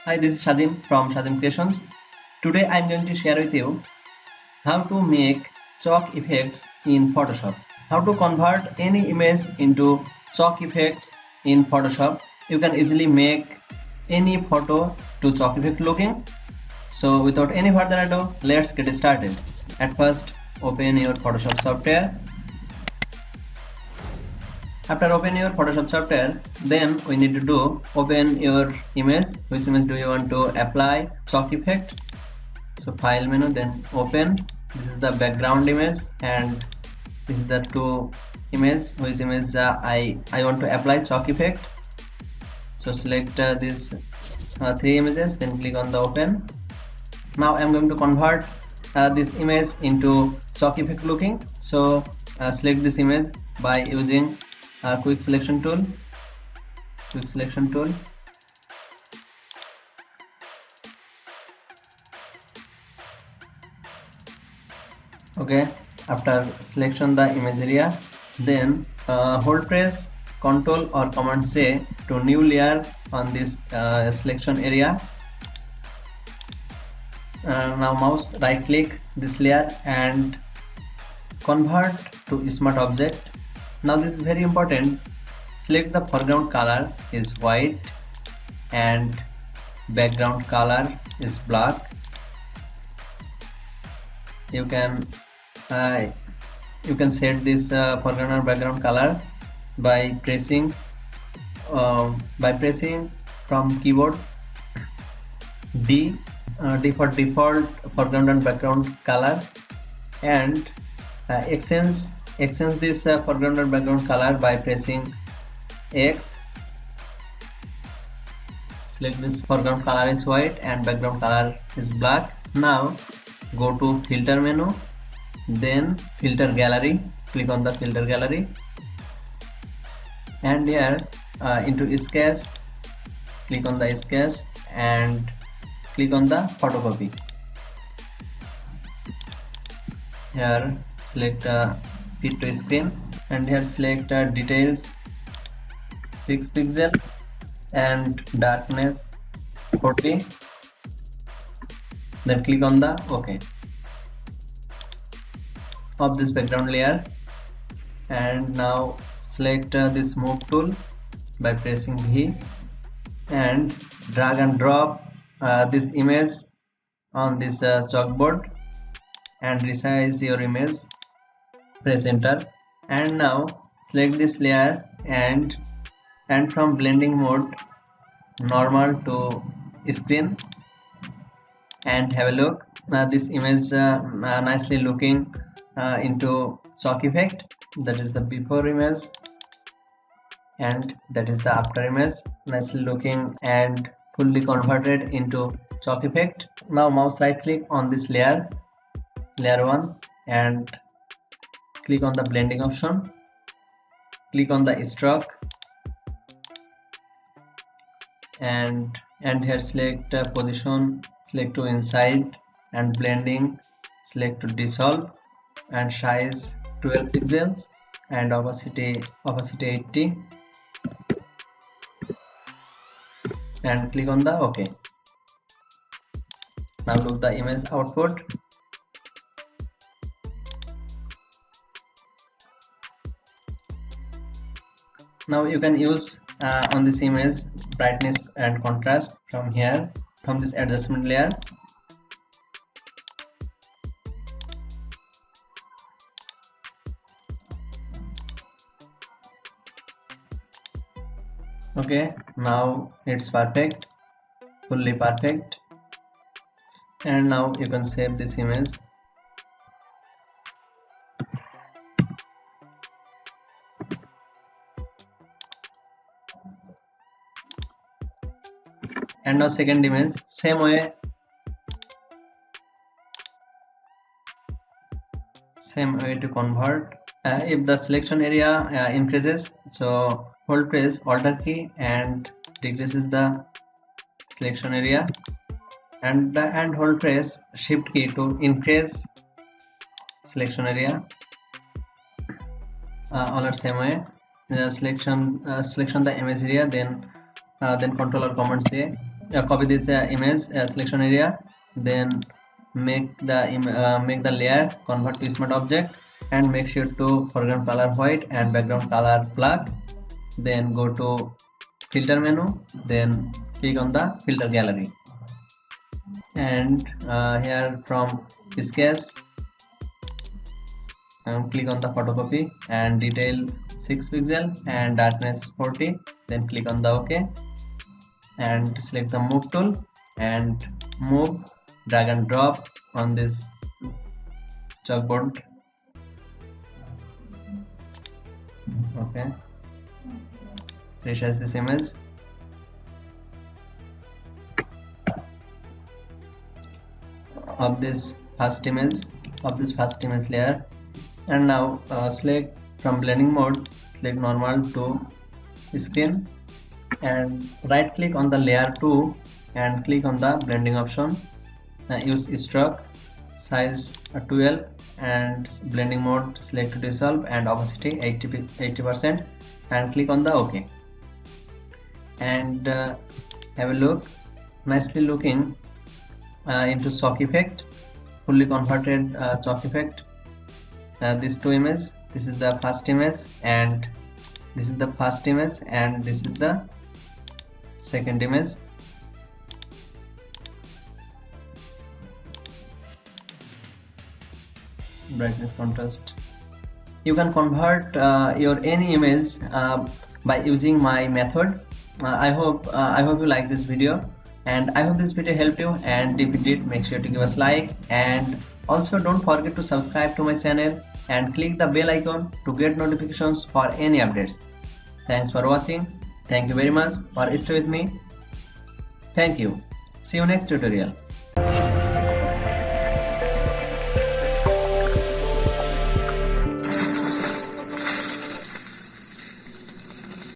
Hi, this is Shazim from Shazim Creations. Today I'm going to share with you how to make chalk effects in Photoshop. How to convert any image into chalk effects in Photoshop. You can easily make any photo to chalk effect looking. So without any further ado, let's get started. At first, open your Photoshop software. After opening your Photoshop software, then we need to do open your image. Which image do you want to apply chalk effect? So file menu, then open. This is the background image and this is the two image. Which image I want to apply chalk effect. So select these three images, then click on the open. Now I'm going to convert this image into chalk effect looking. So select this image by using quick selection tool. Okay, after selection the image area, then hold press Ctrl or Command C to new layer on this selection area. Now mouse right click this layer and convert to smart object. Now this is very important. Select the foreground color is white and background color is black. You can set this foreground and background color by pressing from keyboard D for default foreground and background color, and exchange this foreground and background color by pressing X. Select this foreground color is white and background color is black. Now go to filter menu, then filter gallery, click on the filter gallery, and here into sketch, click on the sketch and click on the photocopy. Here select fit to screen and here select details 6 pixel and darkness 40, then click on the OK of this background layer, and now select this move tool by pressing V and drag and drop this image on this chalkboard and resize your image. Press enter, and now select this layer and from blending mode normal to screen and have a look. This image nicely looking into chalk effect. That is the before image and that is the after image, nicely looking and fully converted into chalk effect. Now mouse right click on this layer 1 and click on the blending option, click on the stroke and here select position, select to inside and blending, select to dissolve and size 12 pixels and opacity 80 and click on the OK. Now look the image output. Now you can use on this image brightness and contrast from here, from this adjustment layer. Okay, now it's perfect, fully perfect, and now you can save this image. And now second image, same way to convert. If the selection area increases, so hold press Alt key and decreases the selection area, and hold press Shift key to increase selection area. All are same way. Selection the image area, then Control or Command C copy this image selection area, then make the layer convert to smart object, and make sure to foreground color white and background color black. Then go to filter menu, then click on the filter gallery, and here from sketch click on the photocopy and detail 6 pixel and darkness 40. Then click on the OK and select the move tool and move, drag and drop on this chalkboard. Okay, resize this image. Of this first image layer, and now select from blending mode, select normal to screen, and right click on the layer 2 and click on the blending option. Use stroke size 12 and blending mode select to dissolve and opacity 80%, and click on the OK, and have a look, nicely looking into chalk effect, fully converted chalk effect. These two images, this is the first image and this is the first image, and this is the second image. Brightness, contrast. You can convert your any image by using my method. I hope you like this video, and I hope this video helped you, and if it did, make sure to give us like, and also don't forget to subscribe to my channel and click the bell icon to get notifications for any updates. Thanks for watching. Thank you very much for staying with me. Thank you. See you next tutorial.